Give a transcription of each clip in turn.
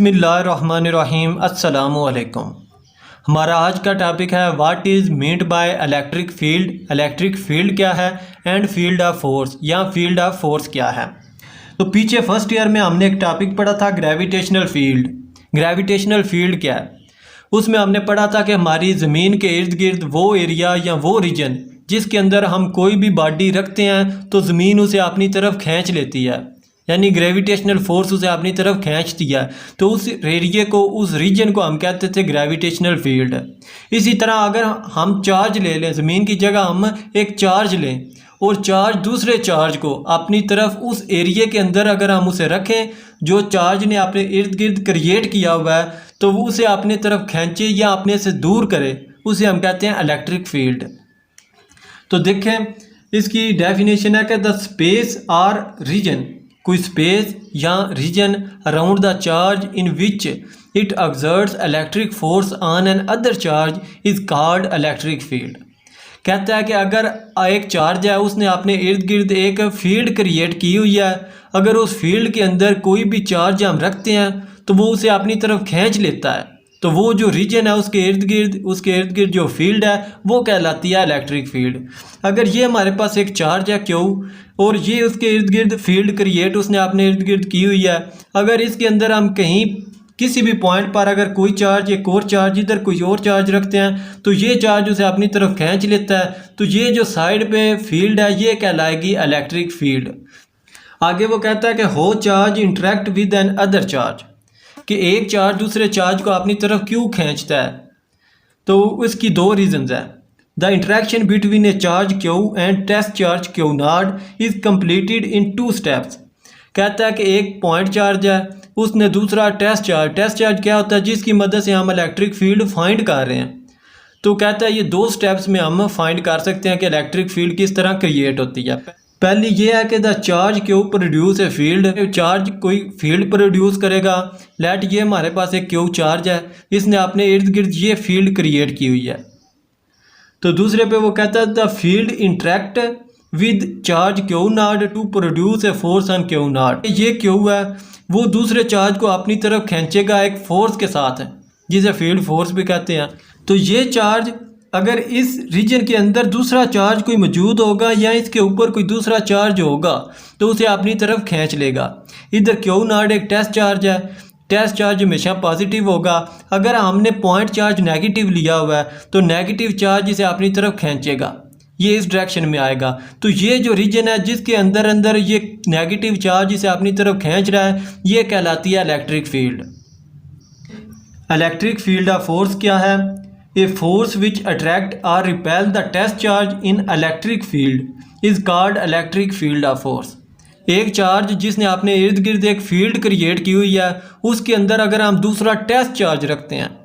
बिस्मिल्लाहिर्रहमानिर्रहीम अस्सलामु अलैकुम। हमारा आज का टॉपिक है what is meant by electric field. Electric field क्या है एंड फील्ड ऑफ फोर्स या फील्ड ऑफ फोर्स क्या है। तो पीछे फर्स्ट ईयर में हमने एक टॉपिक पढ़ा था ग्रेविटेशनल फील्ड। ग्रेविटेशनल फील्ड क्या है, उसमें हमने पढ़ा था कि हमारी ज़मीन के इर्द गिर्द वो एरिया या वो रीजन जिसके अंदर हम कोई भी बॉडी रखते हैं तो ज़मीन उसे अपनी तरफ खींच लेती है, यानी ग्रेविटेशनल फोर्स उसे अपनी तरफ खींचती है। तो उस एरिया को, उस रीजन को हम कहते थे ग्रेविटेशनल फील्ड। इसी तरह अगर हम चार्ज ले लें, ज़मीन की जगह हम एक चार्ज लें और चार्ज दूसरे चार्ज को अपनी तरफ उस एरिया के अंदर अगर हम उसे रखें जो चार्ज ने अपने इर्द गिर्द क्रिएट किया हुआ है, तो वो उसे अपनी तरफ खींचे या अपने से दूर करे, उसे हम कहते हैं इलेक्ट्रिक फील्ड। तो देखें इसकी डेफिनेशन है कि द स्पेस आर रीजन, कोई स्पेस या region around the charge in which it exerts electric force on an other charge is called electric field. कहता है कि अगर एक चार्ज है उसने अपने इर्द गिर्द एक फील्ड क्रिएट की हुई है, अगर उस फील्ड के अंदर कोई भी चार्ज हम रखते हैं तो वो उसे अपनी तरफ खींच लेता है। तो वो जो रीजन है उसके इर्द गिर्द जो फील्ड है वो कहलाती है इलेक्ट्रिक फील्ड। अगर ये हमारे पास एक चार्ज है क्यू और ये उसके इर्द गिर्द फील्ड क्रिएट उसने अपने इर्द गिर्द की हुई है, अगर इसके अंदर हम कहीं किसी भी पॉइंट पर अगर कोई चार्ज, एक और चार्ज, इधर कोई और चार्ज रखते हैं तो ये चार्ज उसे अपनी तरफ खींच लेता है। तो ये जो साइड पे फील्ड है ये कहलाएगी इलेक्ट्रिक फील्ड। आगे वो कहता है कि how charge interact with another charge, कि एक चार्ज दूसरे चार्ज को अपनी तरफ क्यों खींचता है। तो इसकी दो रीजंस हैं। The interaction between a charge Q and test charge Q nought is completed in 2 steps. कहता है कि एक पॉइंट चार्ज है, उसने दूसरा टेस्ट चार्ज क्या होता है जिसकी मदद से हम इलेक्ट्रिक फील्ड फाइंड कर रहे हैं। तो कहता है ये 2 स्टेप्स में हम फाइंड कर सकते हैं कि इलेक्ट्रिक फील्ड किस तरह क्रिएट होती है। पहली ये है कि the charge Q produce a field, charge कोई फील्ड प्रोड्यूस करेगा। लेट ये हमारे पास एक क्यू चार्ज है, इसने अपने इर्द गिर्द ये फील्ड क्रिएट की हुई है। तो दूसरे पे वो कहता है the field interact with charge Q nought to produce a force on Q nought. ये क्यू है वो दूसरे चार्ज को अपनी तरफ खींचेगा एक फोर्स के साथ है, जिसे फील्ड फोर्स भी कहते हैं। तो ये चार्ज अगर इस रीजन के अंदर दूसरा चार्ज कोई मौजूद होगा या इसके ऊपर कोई दूसरा चार्ज होगा तो उसे अपनी तरफ खींच लेगा। इधर क्यू नॉट एक टेस्ट चार्ज है, टेस्ट चार्ज हमेशा पॉजिटिव होगा। अगर हमने पॉइंट चार्ज नेगेटिव लिया हुआ है तो नेगेटिव चार्ज इसे अपनी तरफ खींचेगा, ये इस डायरेक्शन में आएगा। तो ये जो रीजन है जिसके अंदर ये नेगेटिव चार्ज इसे अपनी तरफ खींच रहा है ये कहलाती है electric field. Electric field of force क्या है? ए फोर्स विच अट्रैक्ट और repel the test charge in electric field is called electric field of force. एक चार्ज जिसने अपने इर्द गिर्द एक फील्ड क्रिएट की हुई है, उसके अंदर अगर हम दूसरा टेस्ट चार्ज रखते हैं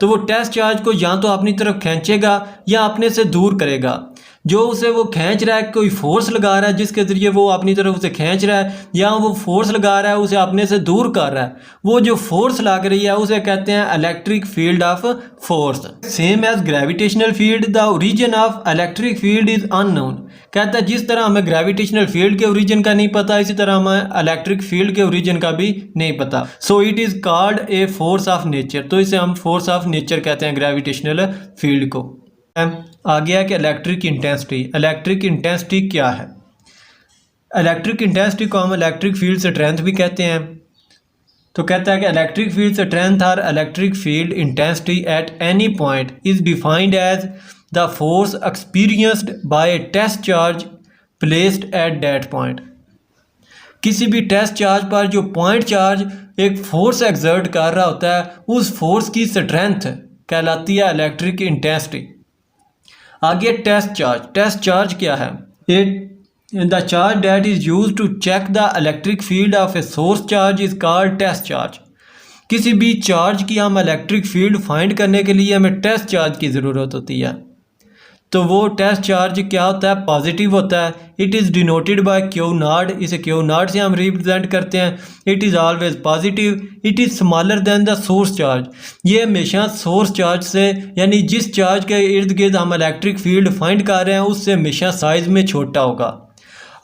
तो वो टेस्ट चार्ज को या तो अपनी तरफ खींचेगा या अपने से दूर करेगा। जो उसे वो खींच रहा है, कोई फोर्स लगा रहा है जिसके ज़रिए वो अपनी तरफ उसे खींच रहा है, या वो फोर्स लगा रहा है उसे अपने से दूर कर रहा है, वो जो फोर्स लग रही है उसे कहते हैं electric field of force. Same as gravitational field the origin of electric field is unknown. कहता है जिस तरह हमें ग्रेविटेशनल फील्ड के ओरिजिन का नहीं पता, इसी तरह हमें इलेक्ट्रिक फील्ड के ओरिजिन का भी नहीं पता। So it is called a force of nature. तो इसे हम फोर्स ऑफ नेचर कहते हैं ग्रेविटेशनल फील्ड को। आ गया कि इलेक्ट्रिक इंटेंसिटी। इलेक्ट्रिक इंटेंसिटी क्या है? इलेक्ट्रिक इंटेंसिटी को हम इलेक्ट्रिक फील्ड स्ट्रेंथ भी कहते हैं। तो कहता है कि इलेक्ट्रिक फील्ड स्ट्रेंथ और electric field intensity at any point is defined as the force experienced by a test charge placed at that point. किसी भी टेस्ट चार्ज पर जो पॉइंट चार्ज एक फोर्स एक्सर्ट कर रहा होता है उस फोर्स की स्ट्रेंथ कहलाती है इलेक्ट्रिक इंटेंसिटी। आगे टेस्ट चार्ज क्या है? The charge that is used to check the electric field of a source charge is called test charge. किसी भी चार्ज की हम इलेक्ट्रिक फील्ड फाइंड करने के लिए हमें टेस्ट चार्ज की ज़रूरत होती है। तो वो टेस्ट चार्ज क्या होता है? पॉजिटिव होता है। It is denoted by Q not, इसे क्यू नॉट से हम रिप्रेजेंट करते हैं। It is always positive. It is smaller than the source charge. ये हमेशा सोर्स चार्ज से, यानी जिस चार्ज के इर्द गिर्द हम इलेक्ट्रिक फील्ड फाइंड कर रहे हैं उससे हमेशा साइज़ में छोटा होगा।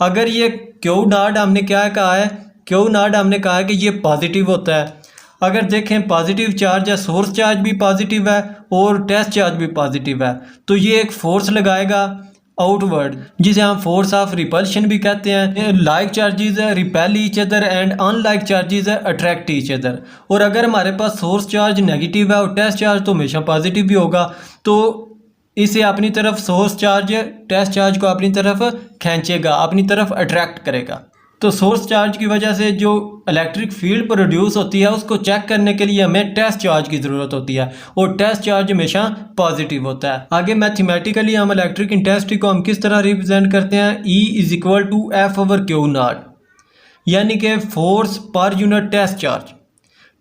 अगर ये क्यू नॉट हमने क्या कहा है? क्यू नॉट हमने कहा है कि ये पॉजिटिव होता है। अगर देखें पॉजिटिव चार्ज है, सोर्स चार्ज भी पॉजिटिव है और टेस्ट चार्ज भी पॉजिटिव है, तो ये एक फोर्स लगाएगा आउटवर्ड, जिसे हम फोर्स ऑफ रिपल्शन भी कहते हैं। लाइक चार्जेस है repel each other and unlike charges है अट्रैक्ट ईच अदर। और अगर हमारे पास सोर्स चार्ज नेगेटिव है और टेस्ट चार्ज तो हमेशा पॉजिटिव भी होगा, तो इसे अपनी तरफ सोर्स चार्ज टेस्ट चार्ज को अपनी तरफ खींचेगा, अपनी तरफ अट्रैक्ट करेगा। तो सोर्स चार्ज की वजह से जो इलेक्ट्रिक फील्ड प्रोड्यूस होती है उसको चेक करने के लिए हमें टेस्ट चार्ज की ज़रूरत होती है और टेस्ट चार्ज हमेशा पॉजिटिव होता है। आगे मैथमेटिकली हम इलेक्ट्रिक इंटेंसिटी को हम किस तरह रिप्रेजेंट करते हैं, E = F/Q0, यानी कि फोर्स पर unit test charge.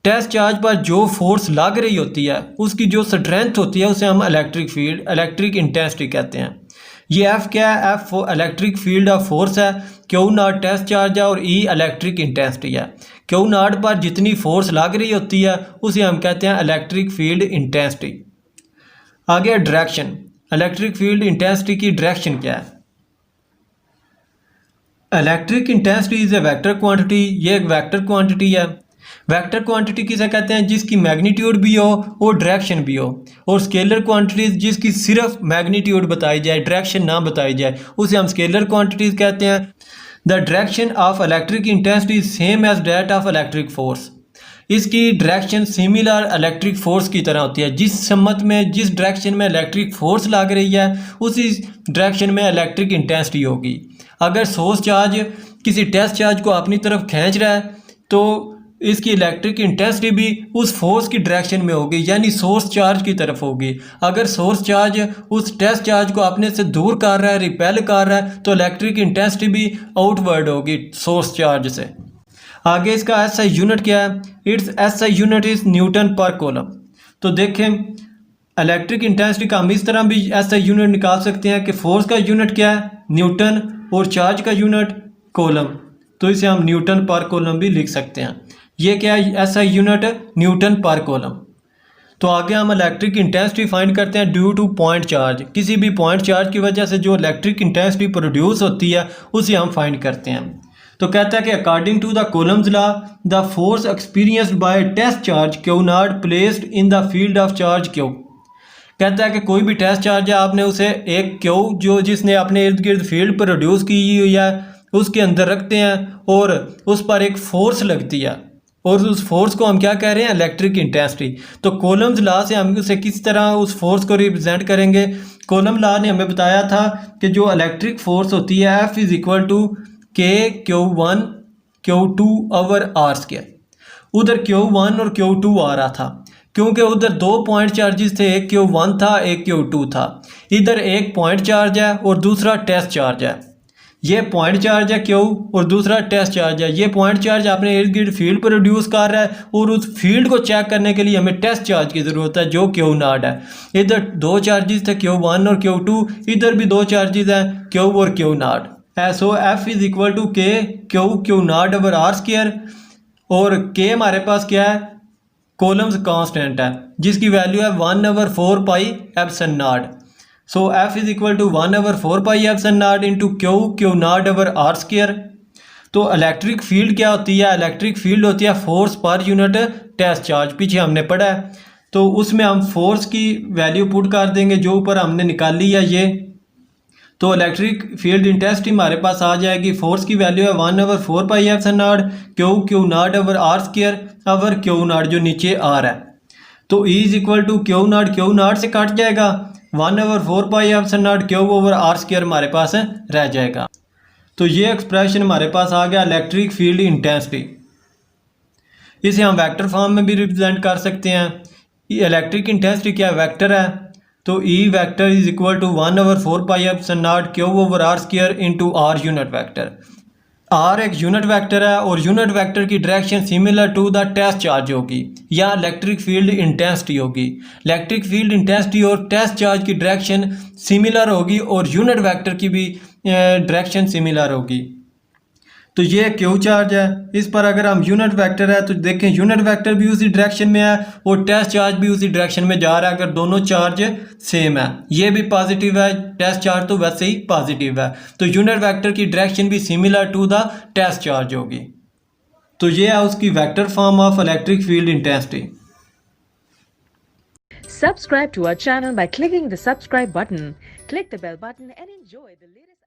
Test charge पर जो फोर्स लग रही होती है उसकी जो स्ट्रेंथ होती है उसे हम इलेक्ट्रिक फील्ड इलेक्ट्रिक इंटेंसिटी कहते हैं। ये F क्या है, F electric field of force है, Q0 टेस्ट चार्ज है और E इलेक्ट्रिक इंटेंसिटी है। Q0 पर जितनी फोर्स लग रही होती है उसे हम कहते हैं इलेक्ट्रिक फील्ड इंटेंसिटी। आगे डायरेक्शन, इलेक्ट्रिक फील्ड इंटेंसिटी की डायरेक्शन क्या है। Electric intensity is a vector quantity, ये एक वेक्टर क्वांटिटी है। वेक्टर क्वांटिटी किसे कहते हैं, जिसकी मैग्नीट्यूड भी हो और डायरेक्शन भी हो। और स्केलर क्वांटिटीज जिसकी सिर्फ मैग्नीट्यूड बताई जाए, डायरेक्शन ना बताई जाए, उसे हम स्केलर क्वांटिटीज कहते हैं। The direction of electric intensity same as that of electric force, इसकी डायरेक्शन सिमिलर इलेक्ट्रिक फोर्स की तरह होती है। जिस सम्मत में जिस डायरेक्शन में इलेक्ट्रिक फोर्स लग रही है उसी डायरेक्शन में इलेक्ट्रिक इंटेंसिटी होगी। अगर सोर्स चार्ज किसी टेस्ट चार्ज को अपनी तरफ खींच रहा है तो इसकी इलेक्ट्रिक इंटेंसिटी भी उस फोर्स की डायरेक्शन में होगी, यानी सोर्स चार्ज की तरफ होगी। अगर सोर्स चार्ज उस टेस्ट चार्ज को अपने से दूर कर रहा है, रिपेल कर रहा है, तो इलेक्ट्रिक इंटेंसिटी भी आउटवर्ड होगी सोर्स चार्ज से। आगे इसका एसआई यूनिट क्या है, it's SI unit is Newton पर कूलम। तो देखें इलेक्ट्रिक इंटेंसिटी का हम इस तरह भी एसआई यूनिट निकाल सकते हैं कि फोर्स का यूनिट क्या है न्यूटन और चार्ज का यूनिट कूलम, तो इसे हम न्यूटन पर कूलम भी लिख सकते हैं। ये क्या है, एसआई यूनिट न्यूटन पर कूलम। तो आगे हम इलेक्ट्रिक इंटेंसिटी फाइंड करते हैं ड्यू टू पॉइंट चार्ज। किसी भी पॉइंट चार्ज की वजह से जो इलेक्ट्रिक इंटेंसिटी प्रोड्यूस होती है उसे हम फाइंड करते हैं। तो कहता है कि according to the Coulomb's law the force experienced by test charge Q0 placed in the field of charge Q। कहता है कि कोई भी टेस्ट चार्ज है, आपने उसे एक Q जो जिसने अपने इर्द गिर्द फील्ड प्रोड्यूस की हुई है उसके अंदर रखते हैं और उस पर एक फोर्स लगती है और उस फोर्स को हम क्या कह रहे हैं, इलेक्ट्रिक इंटेंसिटी। तो कूलम्स लॉ से हम उसे किस तरह उस फोर्स को रिप्रेजेंट करेंगे। कूलम लॉ ने हमें बताया था कि जो इलेक्ट्रिक फोर्स होती है F = K/Q1 Q2/r²। उधर Q1 और Q2 आ रहा था क्योंकि उधर दो पॉइंट चार्जेस थे, एक Q1 था एक Q2 था। इधर एक पॉइंट चार्ज है और दूसरा टेस्ट चार्ज है। ये पॉइंट चार्ज है Q और दूसरा टेस्ट चार्ज है। ये पॉइंट चार्ज अपने इर्द गिर्द फील्ड प्रोड्यूस कर रहा है और उस फील्ड को चेक करने के लिए हमें टेस्ट चार्ज की ज़रूरत है जो Q0 है। इधर दो चार्जेस थे Q1 और Q2, इधर भी दो चार्जेस हैं Q और Q0। सो F = K/Q0/r² और K हमारे पास क्या है, कॉलम्स कांस्टेंट है जिसकी वैल्यू है 1/4πε0। सो F = 1/4πε0 इंटू Q/Q0/r²। तो इलेक्ट्रिक फील्ड क्या होती है, इलेक्ट्रिक फील्ड होती है फोर्स पर यूनिट टेस्ट चार्ज, पीछे हमने पढ़ा है। तो उसमें हम फोर्स की वैल्यू पुट कर देंगे जो ऊपर हमने निकाली है ये, तो इलेक्ट्रिक फील्ड इंटेंसिटी हमारे पास आ जाएगी। फोर्स की वैल्यू है 1/4πε0 Q/Q0/r² जो नीचे आ रहा है। तो E = Q0 से कट जाएगा, 1/4πε0 Q/r² हमारे पास रह जाएगा। तो ये एक्सप्रेशन हमारे पास आ गया इलेक्ट्रिक फील्ड इंटेंसिटी। इसे हम वेक्टर फॉर्म में भी रिप्रेजेंट कर सकते हैं। इलेक्ट्रिक इंटेंसिटी क्या वेक्टर है, तो E vector = 1/4πε0 Q/r² into R unit vector. R एक यूनिट वेक्टर है और यूनिट वेक्टर की direction similar to the test charge होगी या इलेक्ट्रिक फील्ड इंटेंसिटी होगी। इलेक्ट्रिक फील्ड इंटेंसिटी और टेस्ट चार्ज की डायरेक्शन सिमिलर होगी और यूनिट वेक्टर की भी डायरेक्शन सिमिलर होगी। तो ये Q चार्ज है, इस पर अगर हम यूनिट वेक्टर है तो देखें यूनिट वेक्टर भी उसी डायरेक्शन में है और टेस्ट चार्ज भी उसी डायरेक्शन में जा रहा है। अगर दोनों चार्ज सेम है, ये भी पॉजिटिव है, टेस्ट चार्ज तो वैसे ही पॉजिटिव है, तो यूनिट वेक्टर की डायरेक्शन भी similar to the test charge होगी। तो ये है उसकी vector form of electric field intensity. Subscribe to our channel by clicking the subscribe button. Click the bell button and enjoy the latest